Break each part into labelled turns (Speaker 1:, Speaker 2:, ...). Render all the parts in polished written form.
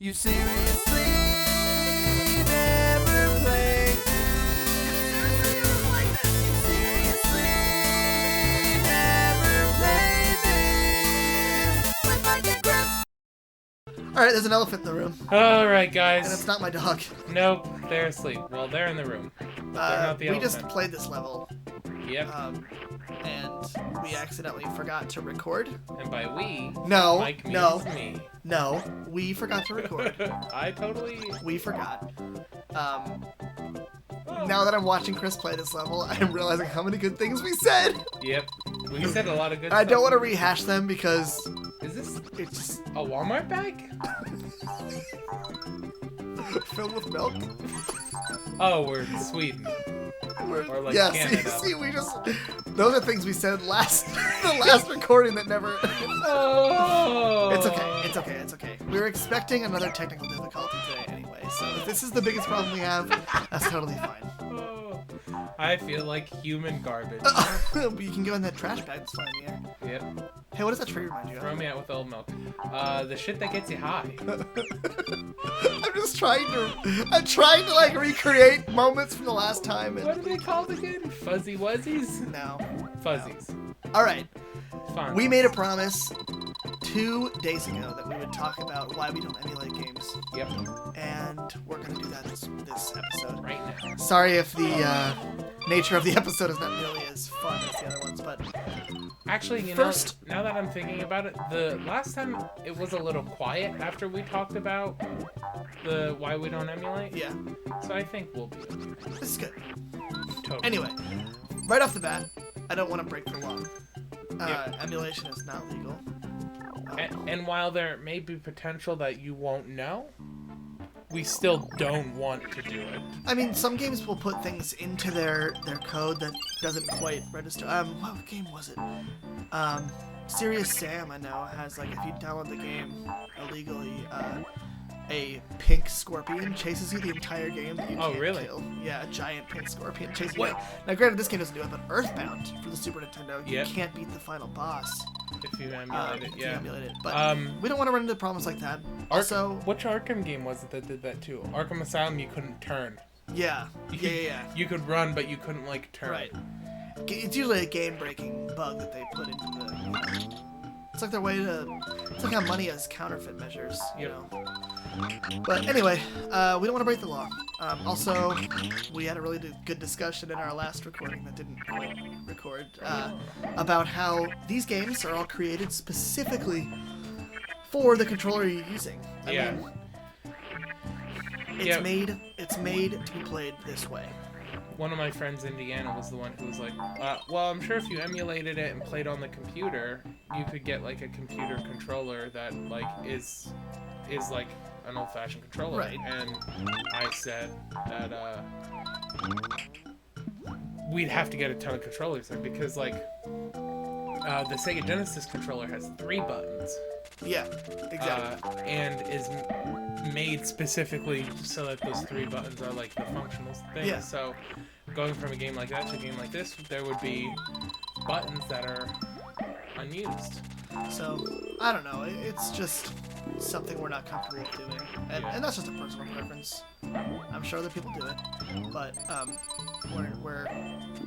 Speaker 1: You seriously never played this? You seriously never played this? With Mike and Chris. Alright, there's an elephant in the room.
Speaker 2: Alright, guys.
Speaker 1: And it's not my dog.
Speaker 2: Nope, they're asleep. Well, they're in the room. But they're not the
Speaker 1: We
Speaker 2: elephant.
Speaker 1: just played this level.
Speaker 2: Yep.
Speaker 1: And we accidentally forgot to record.
Speaker 2: And by we,
Speaker 1: No,
Speaker 2: Mike means
Speaker 1: no.
Speaker 2: me.
Speaker 1: No, we forgot to record.
Speaker 2: I totally...
Speaker 1: We forgot. Now that I'm watching Chris play this level, I'm realizing how many good things we said.
Speaker 2: Yep. We said a lot of good
Speaker 1: I
Speaker 2: stuff.
Speaker 1: don't want to rehash them because
Speaker 2: Is this
Speaker 1: it's just
Speaker 2: a Walmart bag?
Speaker 1: filled with milk.
Speaker 2: Oh, we're in Sweden. Or like
Speaker 1: yeah,
Speaker 2: Canada.
Speaker 1: see, we just... Those are things we said the last recording that never...
Speaker 2: Oh!
Speaker 1: It's okay. We were expecting another technical difficulty today anyway, so if this is the biggest problem we have, that's totally fine.
Speaker 2: Oh, I feel like human garbage.
Speaker 1: You can go in that trash bag that's flying in the air.
Speaker 2: Yep.
Speaker 1: Hey, what does that tree remind you of?
Speaker 2: Throw me out with old milk. The shit that gets you high.
Speaker 1: I'm trying to like recreate moments from the last time.
Speaker 2: What are they called again? Fuzzy Wuzzies?
Speaker 1: No.
Speaker 2: Fuzzies.
Speaker 1: All right.
Speaker 2: Fun.
Speaker 1: We made a promise 2 days ago that we would talk about why we don't emulate games.
Speaker 2: Yep.
Speaker 1: And we're going to do that this episode.
Speaker 2: Right now.
Speaker 1: Sorry if the nature of the episode is not nearly as fun as the other ones, but...
Speaker 2: Actually, you
Speaker 1: First-
Speaker 2: know, now that I'm thinking about it, the last time it was a little quiet after we talked about the why we don't emulate.
Speaker 1: Yeah,
Speaker 2: So I think we'll be okay.
Speaker 1: this is good.
Speaker 2: Totally.
Speaker 1: Anyway, right off the bat, I don't want to break the law.
Speaker 2: Yep.
Speaker 1: Emulation is not legal.
Speaker 2: And while there may be potential that you won't know, we still don't want to do it.
Speaker 1: I mean, some games will put things into their code that doesn't quite register. What game was it? Serious Sam, I know, has, like, if you download the game illegally, a pink scorpion chases you the entire game that you
Speaker 2: Oh,
Speaker 1: can't
Speaker 2: really?
Speaker 1: kill. Yeah, a giant pink scorpion chases
Speaker 2: What?
Speaker 1: you. Now, granted, this game doesn't do it, but Earthbound for the Super Nintendo, you
Speaker 2: Yep.
Speaker 1: can't beat the final boss
Speaker 2: If you emulate it,
Speaker 1: if you
Speaker 2: yeah.
Speaker 1: emulate it. But we don't want to run into problems like that. Also,
Speaker 2: Which Arkham game was it that did that too? Arkham Asylum, you couldn't turn.
Speaker 1: yeah.
Speaker 2: You could run, but you couldn't, like, turn.
Speaker 1: Right. It's usually a game-breaking bug that they put into the... It's like their way to... It's like how money has counterfeit measures, you
Speaker 2: Yep.
Speaker 1: know. But anyway, we don't want to break the law. Also, we had a really good discussion in our last recording that didn't quite record about how these games are all created specifically for the controller you're using. I
Speaker 2: Yeah.
Speaker 1: mean,
Speaker 2: Yeah.
Speaker 1: it's made to be played this way.
Speaker 2: One of my friends, Indiana, was the one who was like, well, I'm sure if you emulated it and played on the computer, you could get, like, a computer controller that, like, is like an old-fashioned controller.
Speaker 1: Right.
Speaker 2: And I said that, we'd have to get a ton of controllers there because, like, the Sega Genesis controller has 3 buttons.
Speaker 1: Yeah, exactly.
Speaker 2: And is made specifically so that those 3 buttons are like the functional things.
Speaker 1: Yeah.
Speaker 2: So going from a game like that to a game like this, there would be buttons that are unused.
Speaker 1: So, I don't know, it's just something we're not comfortable with doing. And,
Speaker 2: Yeah.
Speaker 1: and that's just a personal preference. I'm sure other people do it. But we're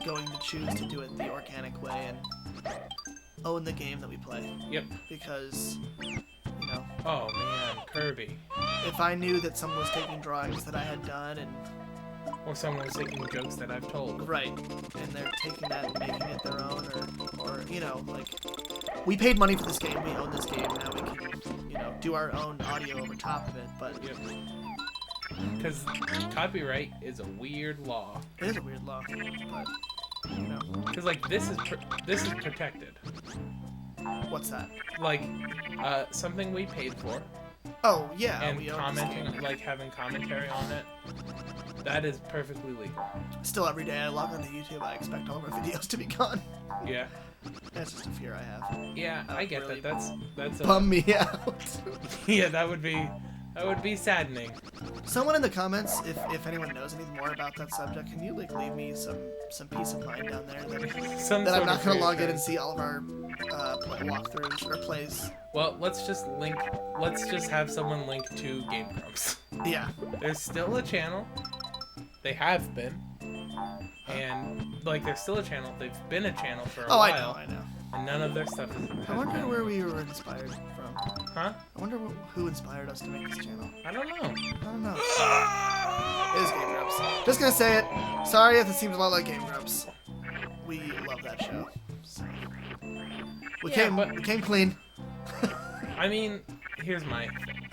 Speaker 1: going to choose to do it the organic way and own the game that we play.
Speaker 2: Yep.
Speaker 1: Because, you know,
Speaker 2: Oh man, Kirby.
Speaker 1: if I knew that someone was taking drawings that I had done and
Speaker 2: Or someone was taking jokes that I've told.
Speaker 1: right, and they're taking that and making it their own, or you know, like, we paid money for this game, we own this game, now we can, you know, do our own audio over top of it, but
Speaker 2: Yep. Because copyright is a weird law.
Speaker 1: it is a weird law, but, you know,
Speaker 2: Because like this is protected.
Speaker 1: what's that?
Speaker 2: Like something we paid for.
Speaker 1: Oh, yeah,
Speaker 2: And
Speaker 1: we own
Speaker 2: commenting,
Speaker 1: this game.
Speaker 2: like having commentary on it, that is perfectly legal.
Speaker 1: Still, every day I log onto YouTube, I expect all of our videos to be gone.
Speaker 2: Yeah,
Speaker 1: That's just a fear I have.
Speaker 2: yeah, I get
Speaker 1: really
Speaker 2: that. That's a,
Speaker 1: Bum me out.
Speaker 2: yeah, that would be That would be saddening.
Speaker 1: Someone in the comments, if anyone knows anything more about that subject, can you like leave me some peace of mind down there that I'm not gonna log in and see all of our walkthroughs or plays.
Speaker 2: Well, let's just have someone link to Game Grumps.
Speaker 1: Yeah.
Speaker 2: There's still a channel. They have been. And like there's still a channel. They've been a channel for a while.
Speaker 1: I know.
Speaker 2: And none of their stuff is.
Speaker 1: I wonder where we were inspired from.
Speaker 2: Huh?
Speaker 1: I wonder who inspired us to make this channel.
Speaker 2: I don't know.
Speaker 1: I don't know. It is Game Grumps. Just gonna say it. Sorry if it seems a lot like Game Grumps. We love that show. So. We came clean.
Speaker 2: I mean, here's my thing.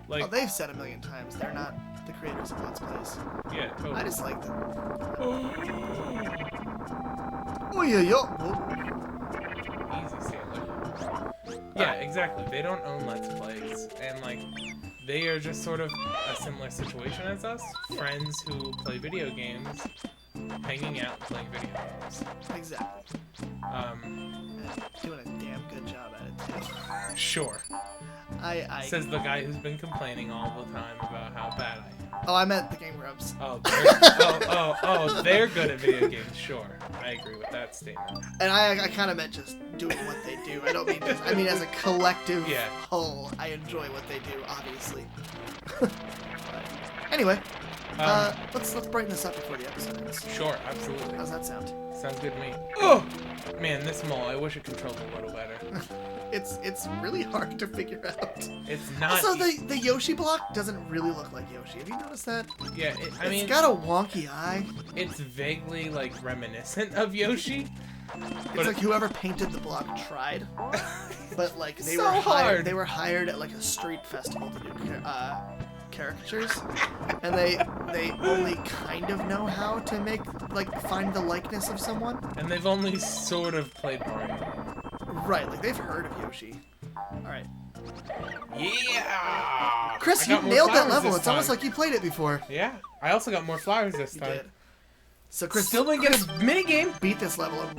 Speaker 2: Like,
Speaker 1: they've said a million times they're not the creators of Let's Plays.
Speaker 2: Yeah, totally.
Speaker 1: I just like them. Oh yeah, yo.
Speaker 2: Easy sailor. Yeah, exactly. They don't own Let's Plays, and like, they are just sort of a similar situation as us. Friends who play video games, hanging out, playing video games.
Speaker 1: Exactly. Doing a damn good job at it too.
Speaker 2: Sure.
Speaker 1: I
Speaker 2: Says the guy who's been complaining all the time about how bad I am.
Speaker 1: Oh, I meant the Game Grumps.
Speaker 2: They're good at video games. Sure, I agree with that statement.
Speaker 1: And I kind of meant just doing what they do. I don't mean just. I mean as a collective whole. I enjoy what they do, obviously. But anyway, let's brighten this up before the episode ends.
Speaker 2: Sure, absolutely.
Speaker 1: How's that sound?
Speaker 2: Sounds good to me. Oh, man, this mole. I wish it controlled a little better.
Speaker 1: It's really hard to figure out.
Speaker 2: It's not.
Speaker 1: Also, the Yoshi block doesn't really look like Yoshi. Have you noticed that?
Speaker 2: Yeah,
Speaker 1: it's got a wonky eye.
Speaker 2: It's vaguely like reminiscent of Yoshi.
Speaker 1: It's like whoever painted the block tried, but like they were hired at like a street festival to do caricatures, and they only kind of know how to find the likeness of someone.
Speaker 2: And they've only sort of played Mario.
Speaker 1: Right, like they've heard of Yoshi. All right.
Speaker 2: Yeah.
Speaker 1: Chris, you nailed that level. It's almost like you played it before.
Speaker 2: Yeah. I also got more flowers this time.
Speaker 1: You did. So Chris
Speaker 2: still didn't get a mini game.
Speaker 1: Beat this level in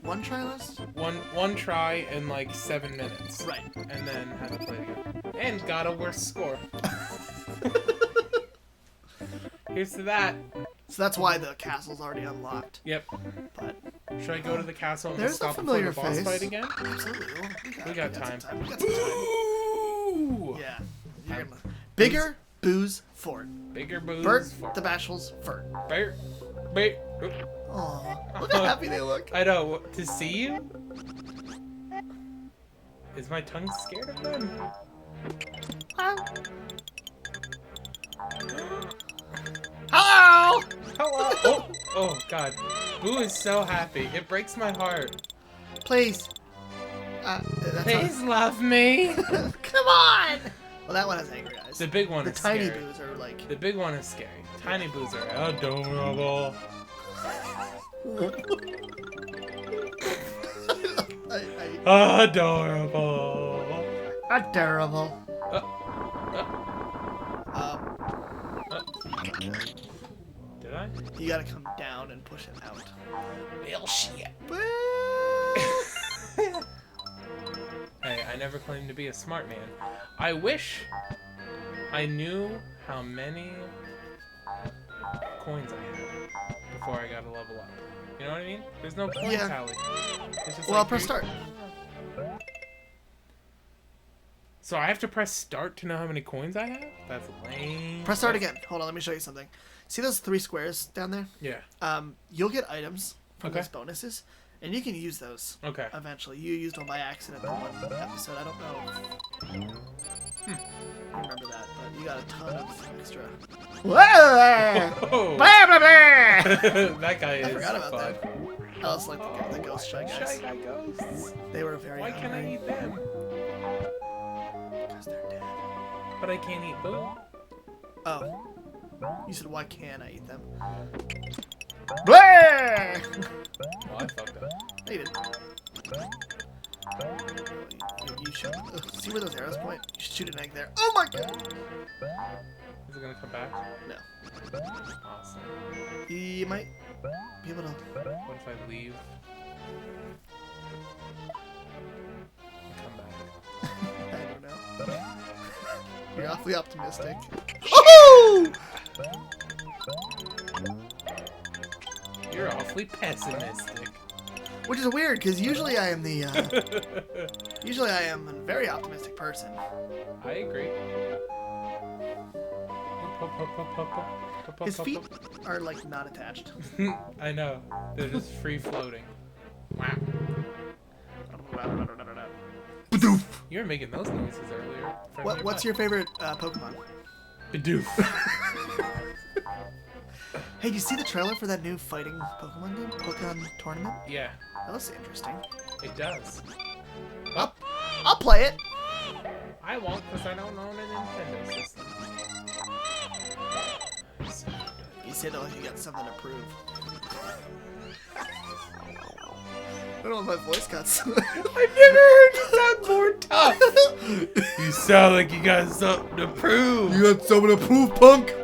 Speaker 1: one try last?
Speaker 2: One try in like 7 minutes.
Speaker 1: Right.
Speaker 2: And then had to play again. And got a worse score. Here's to that.
Speaker 1: So that's why the castle's already unlocked.
Speaker 2: Yep.
Speaker 1: But
Speaker 2: should I go to the castle and
Speaker 1: there's
Speaker 2: stop
Speaker 1: a familiar
Speaker 2: before the boss
Speaker 1: face.
Speaker 2: fight again?
Speaker 1: Absolutely.
Speaker 2: We got time.
Speaker 1: We got some time.
Speaker 2: Ooh.
Speaker 1: Yeah. Bigger booze fort.
Speaker 2: Bigger booze.
Speaker 1: Bert
Speaker 2: fort.
Speaker 1: the Bashful's fort.
Speaker 2: Bert.
Speaker 1: Aw, look how happy they look.
Speaker 2: I know. To see you? Is my tongue scared of them?
Speaker 1: Hello!
Speaker 2: Hello! Oh, God. Boo is so happy. It breaks my heart.
Speaker 1: Please.
Speaker 2: Please love me.
Speaker 1: Come on! Well, that one has angry eyes.
Speaker 2: The big one is
Speaker 1: scary.
Speaker 2: scary.
Speaker 1: The tiny boos are like...
Speaker 2: The big one is scary. Tiny boos are adorable. Adorable.
Speaker 1: Adorable.
Speaker 2: Did I?
Speaker 1: You gotta come down and push it out.
Speaker 2: Well, shit. Hey, I never claimed to be a smart man. I wish I knew how many coins I had before I got a level up. You know what I mean? There's no coin tally. It's just
Speaker 1: well, press start.
Speaker 2: So I have to press start to know how many coins I have? That's lame.
Speaker 1: Press start again. Hold on, let me show you something. See those 3 squares down there?
Speaker 2: Yeah.
Speaker 1: You'll get items from those bonuses, and you can use those.
Speaker 2: Okay.
Speaker 1: Eventually, you used one by accident in one episode. I don't know. You remember that, but you got a ton of extra. Whoa! Blah, blah, blah!
Speaker 2: That guy is.
Speaker 1: I forgot about
Speaker 2: fun.
Speaker 1: that. Oh, it's like the ghost shy guys.
Speaker 2: Shy guy ghosts.
Speaker 1: They were very.
Speaker 2: Why can't I eat them?
Speaker 1: Because they're dead.
Speaker 2: But I can't eat Boo.
Speaker 1: Oh. You said, why can't I eat them? Blah!
Speaker 2: Well, I fucked up.
Speaker 1: No, you didn't. You should. See where those arrows point? You should shoot an egg there. Oh my god!
Speaker 2: Is it gonna come back?
Speaker 1: No.
Speaker 2: Awesome.
Speaker 1: You might be able to.
Speaker 2: What if I leave? And come back.
Speaker 1: I don't know. Here, awfully optimistic. Oh!
Speaker 2: You're awfully pessimistic.
Speaker 1: Which is weird, because usually I am the, usually I am a very optimistic person.
Speaker 2: I agree.
Speaker 1: His feet are, like, not attached.
Speaker 2: I know. They're just free floating. You were making those noises earlier.
Speaker 1: What's your favorite Pokemon?
Speaker 2: Bidoof.
Speaker 1: Hey, did you see the trailer for that new fighting Pokemon game? Pokemon tournament?
Speaker 2: Yeah,
Speaker 1: That looks interesting.
Speaker 2: it does.
Speaker 1: I'll play it.
Speaker 2: I won't because I don't own a Nintendo system.
Speaker 1: You said like you got something to prove. I don't know if my voice got so...
Speaker 2: I've never heard you sound more tough. You sound like you got something to prove.
Speaker 1: You got something to prove, punk?